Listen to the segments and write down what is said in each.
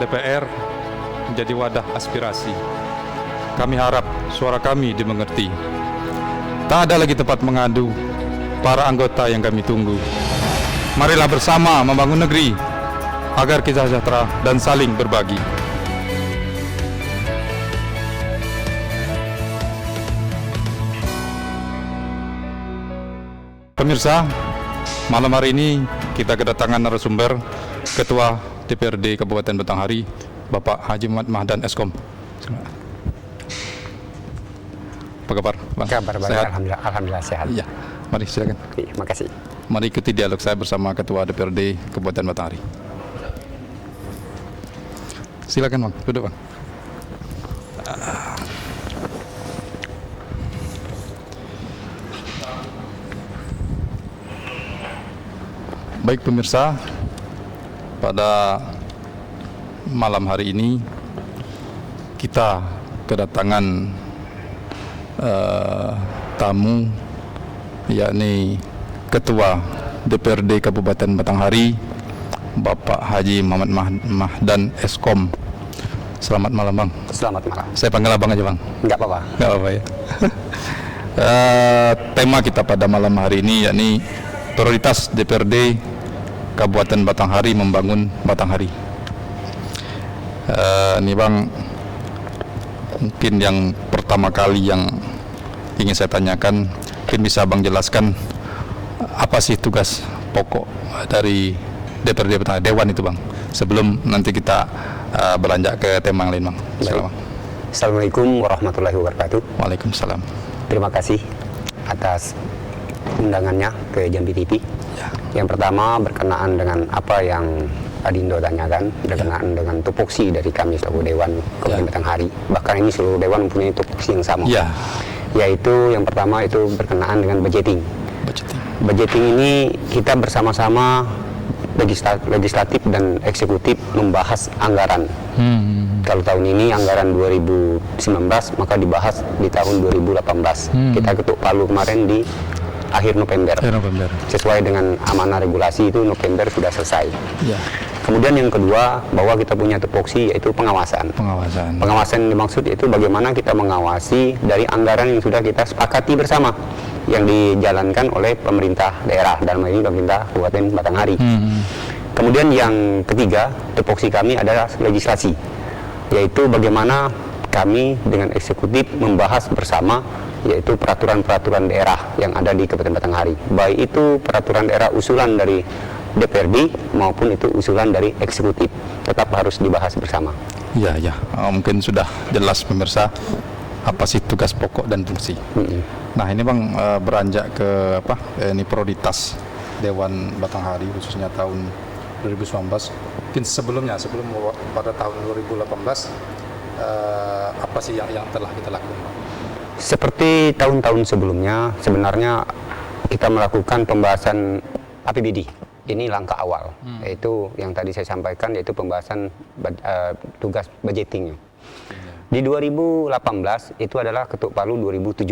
DPR menjadi wadah aspirasi. Kami harap suara kami dimengerti. Tak ada lagi tempat mengadu para anggota yang kami tunggu. Marilah bersama membangun negeri agar kita sejahtera dan saling berbagi. Pemirsa, malam hari ini kita kedatangan narasumber Ketua DPRD Kabupaten Batanghari, Bapak Haji Muhammad Mahdan Eskom. Apa kabar, Bang? Kabar baik, Sehat? alhamdulillah sehat. Iya, mari silakan. Terima kasih. Mari ikuti dialog saya bersama Ketua DPRD Kabupaten Batanghari. Silakan, Bang. Duduk, Bang. Baik pemirsa, pada malam hari ini kita kedatangan tamu, yakni Ketua DPRD Kabupaten Batanghari, Bapak Haji Muhammad Mahdan Eskom. Selamat malam, Bang. Selamat malam. Saya panggil Abang aja, Bang. Enggak apa-apa. Nggak apa-apa ya. Tema kita pada malam hari ini yakni prioritas DPRD Kabupaten Batanghari membangun Batanghari. Ini, Bang, mungkin yang pertama kali yang ingin saya tanyakan, mungkin bisa Bang jelaskan apa sih tugas pokok dari DPRD Batanghari, Dewan itu, Bang, sebelum nanti kita beranjak ke tema yang lain, Bang. Baik. Assalamualaikum warahmatullahi wabarakatuh. Waalaikumsalam. Terima kasih atas undangannya ke Jambi TV. Ya. Yang pertama berkenaan dengan apa yang Adindo tanyakan, berkenaan dengan tupoksi dari kami selaku Dewan Kabupaten Batanghari. Bahkan ini seluruh Dewan mempunyai tupoksi yang sama. Ya. Yaitu yang pertama itu berkenaan dengan budgeting. Budgeting ini kita bersama-sama legislatif dan eksekutif membahas anggaran. Kalau tahun ini anggaran 2019, maka dibahas di tahun 2018. Kita ketuk palu kemarin di akhir November. Sesuai dengan amanah regulasi itu November sudah selesai. Ya. Kemudian yang kedua, bahwa kita punya tupoksi yaitu pengawasan. Pengawasan yang dimaksud yaitu bagaimana kita mengawasi dari anggaran yang sudah kita sepakati bersama, yang dijalankan oleh pemerintah daerah, dalam hal ini pemerintah Kabupaten Batanghari. Kemudian yang ketiga, tupoksi kami adalah legislasi, yaitu bagaimana kami dengan eksekutif membahas bersama yaitu peraturan-peraturan daerah yang ada di Kabupaten Batanghari, baik itu peraturan daerah usulan dari DPRD maupun itu usulan dari eksekutif, tetap harus dibahas bersama. Ya, ya. Mungkin sudah jelas pemirsa apa sih tugas pokok dan fungsi. Nah, ini, Bang, beranjak ke apa? Ini prioritas Dewan Batanghari khususnya tahun 2019. Mungkin sebelum pada tahun 2018 apa sih yang telah kita lakukan, Bang? Seperti tahun-tahun sebelumnya, sebenarnya kita melakukan pembahasan APBD. Ini langkah awal, yaitu yang tadi saya sampaikan, yaitu pembahasan tugas budgeting. Di 2018 itu adalah ketuk palu 2017.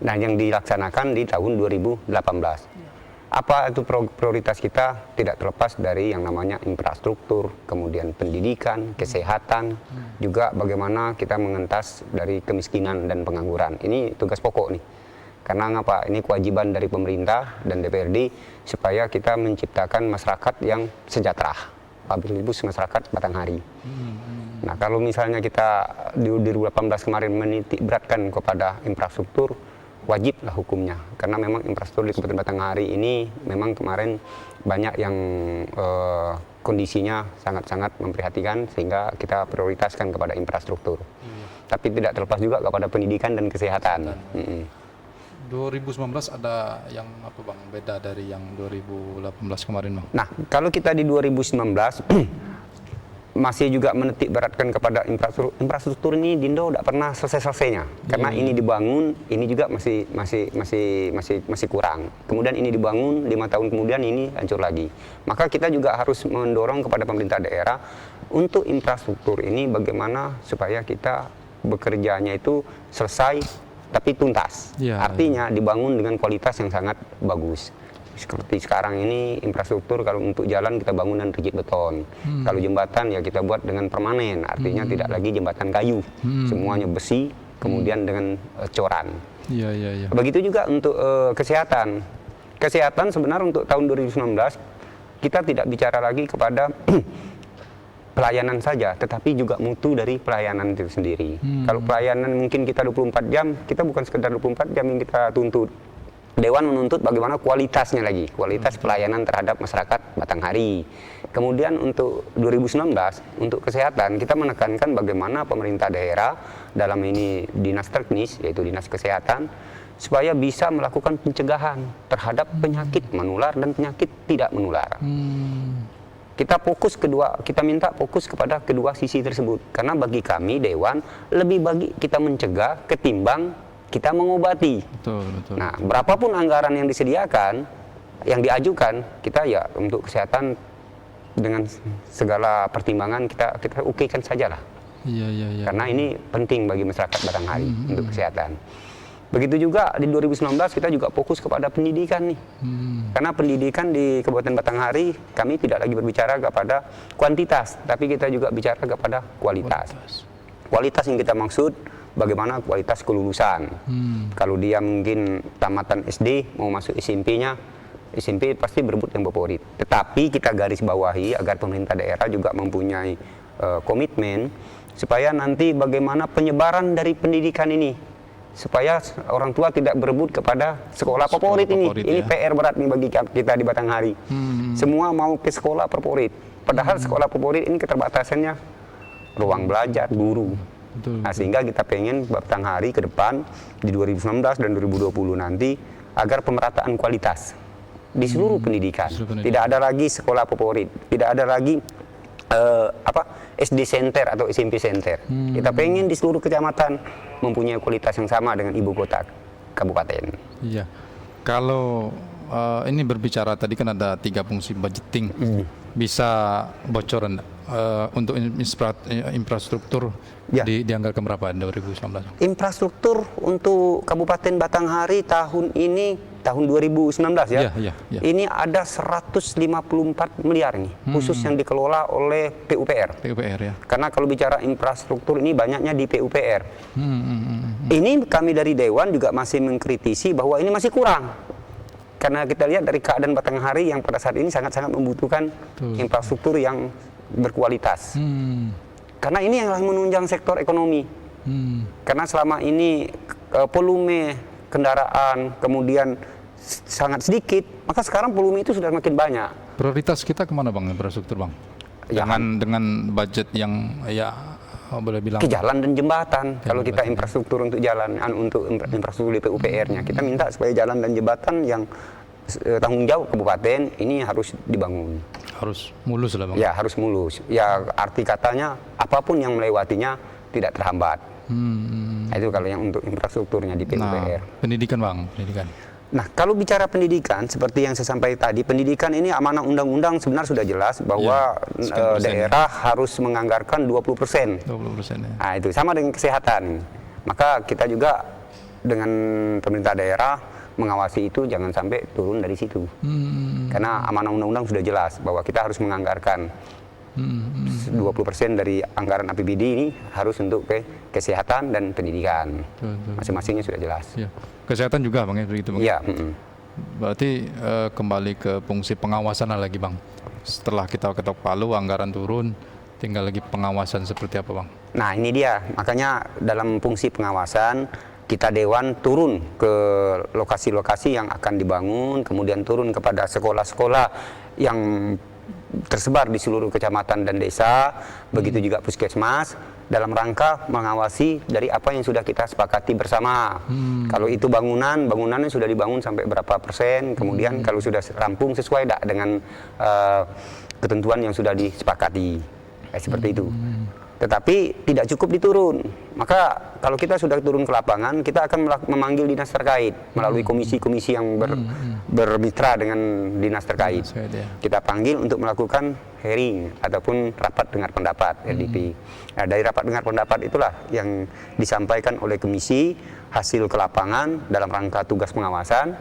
Nah, yang dilaksanakan di tahun 2018. Apa itu prioritas kita? Tidak terlepas dari yang namanya infrastruktur, kemudian pendidikan, kesehatan, juga bagaimana kita mengentas dari kemiskinan dan pengangguran. Ini tugas pokok nih. Karena ngapa? Ini kewajiban dari pemerintah dan DPRD supaya kita menciptakan masyarakat yang sejahtera. Wabil masyarakat Batanghari. Nah, kalau misalnya kita di 2018 kemarin menitik beratkan kepada infrastruktur, wajiblah hukumnya. Karena memang infrastruktur di Kabupaten Batanghari ini memang kemarin banyak yang kondisinya sangat-sangat memprihatinkan, sehingga kita prioritaskan kepada infrastruktur. Tapi tidak terlepas juga kepada pendidikan dan kesehatan. 2019 ada yang apa, Bang, beda dari yang 2018 kemarin, Bang? Nah, kalau kita di 2019 masih juga menitik beratkan kepada infrastruktur ini, Dindo tidak pernah selesai-selesainya. Karena ini dibangun, ini juga masih kurang. Kemudian ini dibangun, 5 tahun kemudian ini hancur lagi. Maka kita juga harus mendorong kepada pemerintah daerah untuk infrastruktur ini bagaimana supaya kita bekerjanya itu selesai tapi tuntas. Artinya dibangun dengan kualitas yang sangat bagus. Seperti sekarang ini infrastruktur, kalau untuk jalan kita bangun dan rigid beton. Kalau jembatan ya kita buat dengan permanen, artinya tidak lagi jembatan kayu, semuanya besi, kemudian dengan coran. Iya, iya, iya. Begitu juga untuk kesehatan. Kesehatan sebenarnya untuk tahun 2019 kita tidak bicara lagi kepada pelayanan saja, tetapi juga mutu dari pelayanan itu sendiri. Kalau pelayanan mungkin kita 24 jam, kita bukan sekedar 24 jam yang kita tuntut. Dewan menuntut bagaimana kualitasnya lagi, kualitas pelayanan terhadap masyarakat Batanghari. Kemudian untuk 2019, untuk kesehatan, kita menekankan bagaimana pemerintah daerah, dalam ini dinas teknis, yaitu dinas kesehatan, supaya bisa melakukan pencegahan terhadap penyakit menular dan penyakit tidak menular. Kita minta fokus kepada kedua sisi tersebut. Karena bagi kami, Dewan, lebih bagi kita mencegah ketimbang kita mengobati. Betul, betul. Nah, berapapun anggaran yang disediakan, yang diajukan, kita ya untuk kesehatan dengan segala pertimbangan kita okekan sajalah. Iya, iya, iya. Karena ini penting bagi masyarakat Batanghari untuk kesehatan. Begitu juga di 2019 kita juga fokus kepada pendidikan nih. Karena pendidikan di Kabupaten Batanghari kami tidak lagi berbicara kepada kuantitas, tapi kita juga bicara kepada kualitas. Kualitas yang kita maksud bagaimana kualitas kelulusan. Kalau dia mungkin tamatan SD mau masuk SMP-nya, SMP pasti berebut yang favorit. Tetapi kita garis bawahi agar pemerintah daerah juga mempunyai komitmen supaya nanti bagaimana penyebaran dari pendidikan ini, supaya orang tua tidak berebut kepada sekolah favorit ini. Ini PR berat nih bagi kita di Batanghari. Semua mau ke sekolah favorit. Padahal sekolah favorit ini keterbatasannya ruang belajar, guru. Betul, Nah, sehingga kita pengen Batanghari ke depan di 2019 dan 2020 nanti agar pemerataan kualitas di seluruh pendidikan. Tidak ada lagi sekolah favorit, tidak ada lagi SD center atau SMP center. Kita pengen di seluruh kecamatan mempunyai kualitas yang sama dengan ibu kota kabupaten. Iya. Kalau ini berbicara tadi kan ada 3 fungsi budgeting. Bisa bocoran untuk infrastruktur Ya. dianggarkan berapa 2019? Infrastruktur untuk Kabupaten Batanghari tahun ini, tahun 2019 ya, Iya. ini ada 154 miliar nih, khusus yang dikelola oleh PUPR. PUPR ya. Karena kalau bicara infrastruktur ini banyaknya di PUPR. Ini kami dari Dewan juga masih mengkritisi bahwa ini masih kurang. Karena kita lihat dari keadaan Batanghari yang pada saat ini sangat-sangat membutuhkan infrastruktur yang berkualitas. Karena ini yang menunjang sektor ekonomi. Karena selama ini volume kendaraan kemudian sangat sedikit, maka sekarang volume itu sudah makin banyak. Prioritas kita kemana Bang, infrastruktur Bang? Dengan budget yang ya boleh bilang ke jalan dan jembatan. Kalau kita infrastruktur untuk jalan, untuk infrastruktur di PUPR-nya, kita minta supaya jalan dan jembatan yang tanggung jawab kabupaten ini harus dibangun. Harus mulus lah Bang. Ya, harus mulus. Ya, arti katanya apapun yang melewatinya tidak terhambat. Nah, itu kalau yang untuk infrastrukturnya di PUPR. Pendidikan Bang, pendidikan. Nah, kalau bicara pendidikan, seperti yang saya sampaikan tadi, pendidikan ini amanah undang-undang sebenarnya sudah jelas bahwa daerah harus menganggarkan 20%. 20% ya. Nah, itu sama dengan kesehatan. Maka kita juga dengan pemerintah daerah mengawasi itu jangan sampai turun dari situ. Karena amanah undang-undang sudah jelas bahwa kita harus menganggarkan 20% dari anggaran APBD ini harus untuk kesehatan dan pendidikan. Masing-masingnya sudah jelas. Ya. Kesehatan juga Bang ya, begitu Bang? Iya. Berarti kembali ke fungsi pengawasan lagi Bang. Setelah kita ketok palu, anggaran turun, tinggal lagi pengawasan seperti apa Bang? Nah, ini dia. Makanya dalam fungsi pengawasan, kita Dewan turun ke lokasi-lokasi yang akan dibangun, kemudian turun kepada sekolah-sekolah yang tersebar di seluruh kecamatan dan desa, begitu juga puskesmas, dalam rangka mengawasi dari apa yang sudah kita sepakati bersama. Kalau itu bangunannya sudah dibangun sampai berapa persen, kemudian kalau sudah rampung sesuai dengan ketentuan yang sudah disepakati, seperti itu. Tetapi tidak cukup diturun. Maka kalau kita sudah turun ke lapangan, kita akan memanggil dinas terkait melalui komisi-komisi yang bermitra dengan dinas terkait. Kita panggil untuk melakukan hearing ataupun rapat dengar pendapat RDP. Nah, dari rapat dengar pendapat itulah yang disampaikan oleh komisi hasil ke lapangan dalam rangka tugas pengawasan.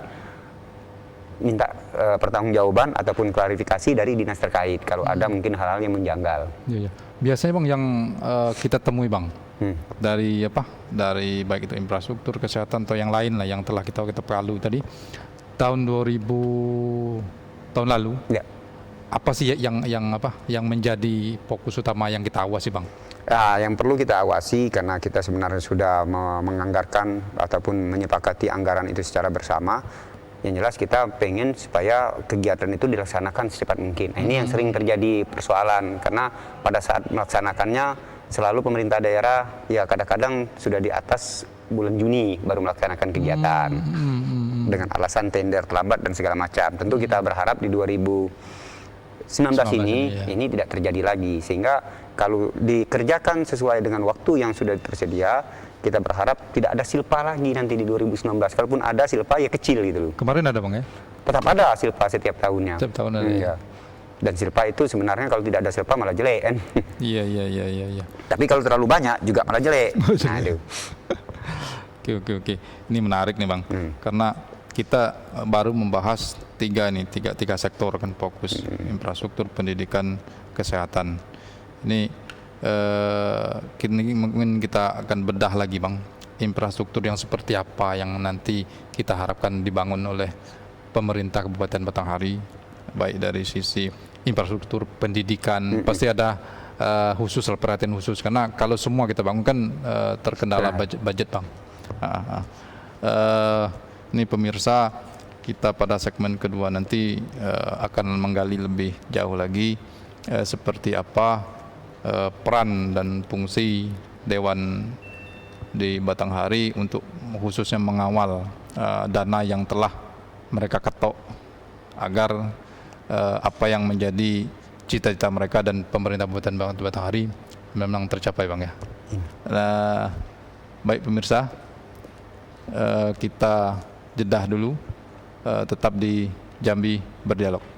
minta pertanggungjawaban ataupun klarifikasi dari dinas terkait kalau ada mungkin hal-hal yang menjanggal. Iya, iya. Biasanya Bang yang kita temui Bang dari dari baik itu infrastruktur kesehatan atau yang lain lah yang telah kita perlu tadi tahun 2000 tahun lalu. Ya. Apa sih yang menjadi fokus utama yang kita awasi Bang? Nah, yang perlu kita awasi karena kita sebenarnya sudah menganggarkan ataupun menyepakati anggaran itu secara bersama. Yang jelas kita pengen supaya kegiatan itu dilaksanakan secepat mungkin. Nah, ini yang sering terjadi persoalan karena pada saat melaksanakannya selalu pemerintah daerah ya kadang-kadang sudah di atas bulan Juni baru melaksanakan kegiatan dengan alasan tender terlambat dan segala macam. Tentu kita berharap di 2019 ini tidak terjadi lagi sehingga kalau dikerjakan sesuai dengan waktu yang sudah tersedia, kita berharap tidak ada silpa lagi nanti di 2019. Kalaupun ada silpa ya kecil gitu loh. Kemarin ada Bang ya? Tetap ada silpa setiap tahunnya. Setiap tahun ada. Ya. Dan silpa itu sebenarnya kalau tidak ada silpa malah jelek kan. Iya. Tapi kalau terlalu banyak juga malah jelek. Aduh. Oke. Ini menarik nih Bang. Karena kita baru membahas tiga sektor kan fokus infrastruktur, pendidikan, kesehatan. Ini kini mungkin kita akan bedah lagi Bang, infrastruktur yang seperti apa yang nanti kita harapkan dibangun oleh pemerintah Kabupaten Batanghari, baik dari sisi infrastruktur pendidikan, pasti ada perhatian khusus karena kalau semua kita bangun kan terkendala budget Bang. Ini pemirsa, kita pada segmen kedua nanti akan menggali lebih jauh lagi seperti apa peran dan fungsi Dewan di Batanghari untuk khususnya mengawal dana yang telah mereka ketok agar apa yang menjadi cita-cita mereka dan pemerintah Kabupaten Batanghari memang tercapai Bang ya. Baik pemirsa, kita jedah dulu, tetap di Jambi Berdialog.